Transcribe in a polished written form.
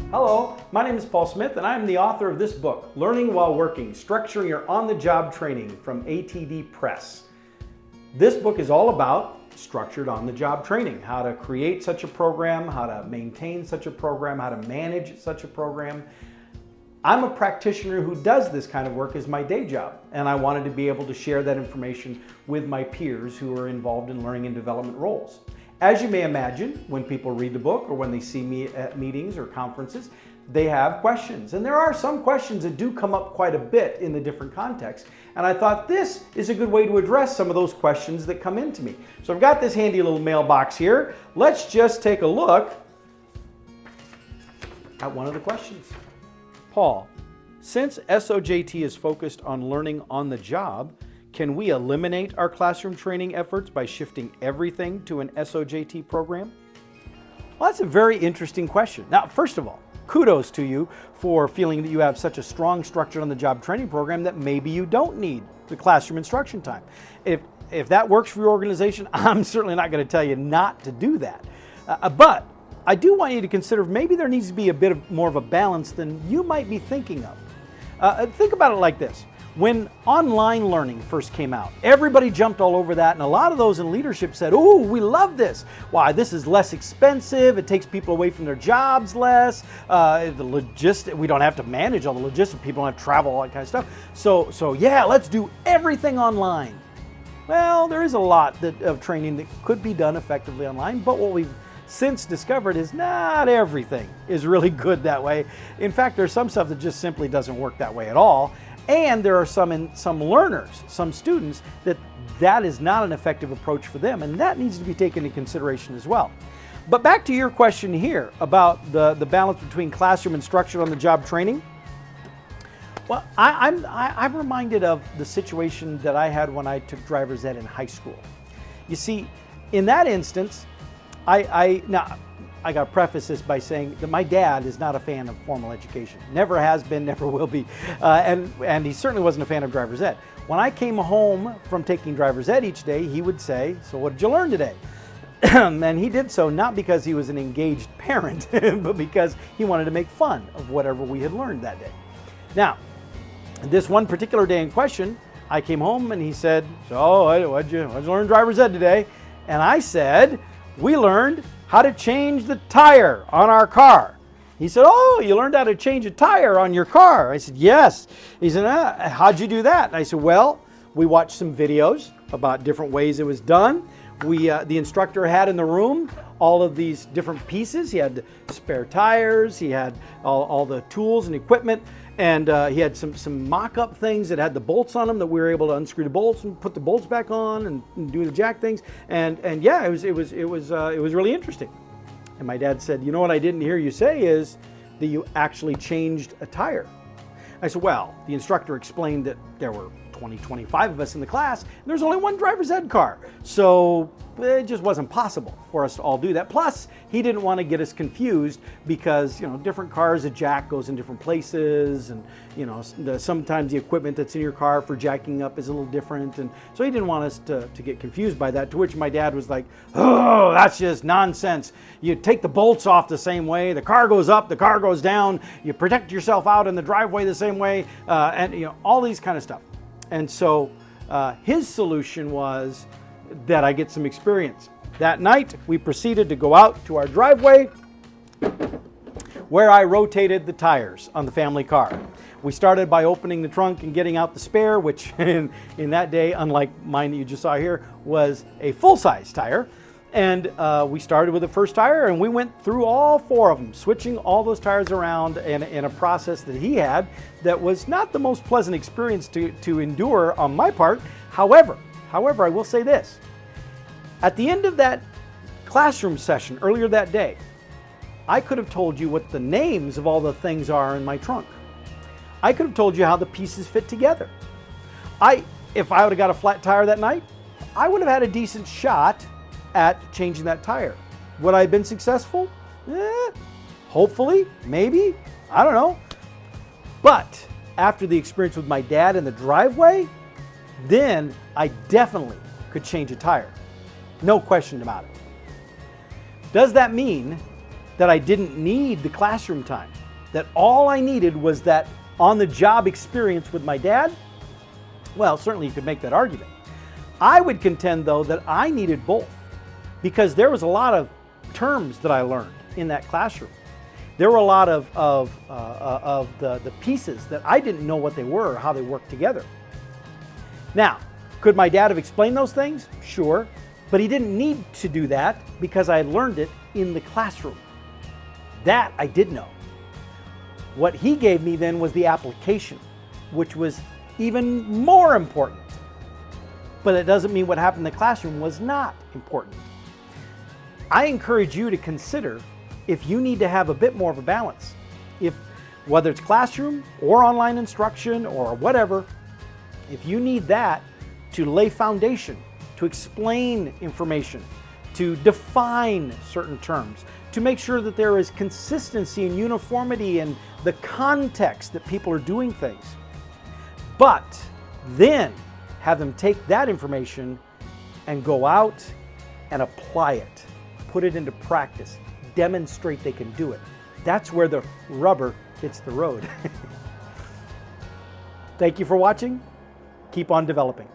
Hello, my name is Paul Smith and I am the author of this book, Learning While Working, Structuring Your On-the-Job Training from ATD Press. This book is all about structured on-the-job training, how to create such a program, how to maintain such a program, how to manage such a program. I'm a practitioner who does this kind of work as my day job, and I wanted to be able to share that information with my peers who are involved in learning and development roles. As you may imagine, when people read the book or when they see me at meetings or conferences, they have questions. And there are some questions that do come up quite a bit in the different contexts. And I thought this is a good way to address some of those questions that come into me. So I've got this handy little mailbox here. Let's just take a look at one of the questions. Paul, since SOJT is focused on learning on the job, can we eliminate our classroom training efforts by shifting everything to an SOJT program? Well, that's a very interesting question. Now, first of all, kudos to you for feeling that you have such a strong structure on the job training program that maybe you don't need the classroom instruction time. If that works for your organization, I'm certainly not going to tell you not to do that. But I do want you to consider maybe there needs to be a bit more of a balance than you might be thinking of. Think about it like this. When online learning first came out, everybody jumped all over that, and a lot of those in leadership said, "Oh, we love this. Why, this is less expensive, it takes people away from their jobs less, we don't have to manage all the logistics, people don't have to travel, all that kind of stuff. So yeah, let's do everything online." Well, there is a lot of training that could be done effectively online, but what we've since discovered is not everything is really good that way. In fact, there's some stuff that just simply doesn't work that way at all. And there are some learners, some students, that is not an effective approach for them, and that needs to be taken into consideration as well. But back to your question here about the balance between classroom and structured on the job training. Well, I'm reminded of the situation that I had when I took driver's ed in high school. You see, in that instance, I got to preface this by saying that my dad is not a fan of formal education. Never has been, never will be. And he certainly wasn't a fan of driver's ed. When I came home from taking driver's ed each day, he would say, "So what did you learn today?" And he did so not because he was an engaged parent, but because he wanted to make fun of whatever we had learned that day. Now, this one particular day in question, I came home and he said, "So what'd you learn driver's ed today?" And I said, "We learned how to change the tire on our car." He said, "Oh, you learned how to change a tire on your car?" I said, "Yes." He said, "How'd you do that?" And I said, "Well, we watched some videos about different ways it was done. The instructor had in the room all of these different pieces. He had spare tires, he had all the tools and equipment, and he had some mock-up things that had the bolts on them that we were able to unscrew the bolts and put the bolts back on and do the jack things. And yeah, it was really interesting." And my dad said, "You know what I didn't hear you say is that you actually changed a tire." I said, "Well, the instructor explained that there were 25 of us in the class, and there's only one driver's ed car. So it just wasn't possible for us to all do that. Plus, he didn't want to get us confused because, different cars, a jack goes in different places, and, sometimes the equipment that's in your car for jacking up is a little different. And so he didn't want us to get confused by that, to which my dad was like, "Oh, that's just nonsense. You take the bolts off the same way, the car goes up, the car goes down, you protect yourself out in the driveway the same way," and all these kind of stuff. And so his solution was that I get some experience. That night, we proceeded to go out to our driveway where I rotated the tires on the family car. We started by opening the trunk and getting out the spare, which in that day, unlike mine that you just saw here, was a full-size tire. And we started with the first tire, and we went through all four of them, switching all those tires around in a process that he had that was not the most pleasant experience to endure on my part. However, I will say this. At the end of that classroom session earlier that day, I could have told you what the names of all the things are in my trunk. I could have told you how the pieces fit together. If I would have got a flat tire that night, I would have had a decent shot at changing that tire. Would I have been successful? Hopefully, maybe, I don't know. But after the experience with my dad in the driveway, then I definitely could change a tire. No question about it. Does that mean that I didn't need the classroom time, that all I needed was that on-the-job experience with my dad? Well, certainly you could make that argument. I would contend, though, that I needed both, because there was a lot of terms that I learned in that classroom. There were a lot of the pieces that I didn't know what they were or how they worked together. Now, could my dad have explained those things? Sure, but he didn't need to do that because I had learned it in the classroom. That I did know. What he gave me then was the application, which was even more important. But it doesn't mean what happened in the classroom was not important. I encourage you to consider if you need to have a bit more of a balance. Whether it's classroom or online instruction or whatever, if you need that to lay foundation, to explain information, to define certain terms, to make sure that there is consistency and uniformity in the context that people are doing things. But then have them take that information and go out and apply it, put it into practice, demonstrate they can do it. That's where the rubber hits the road. Thank you for watching. Keep on developing.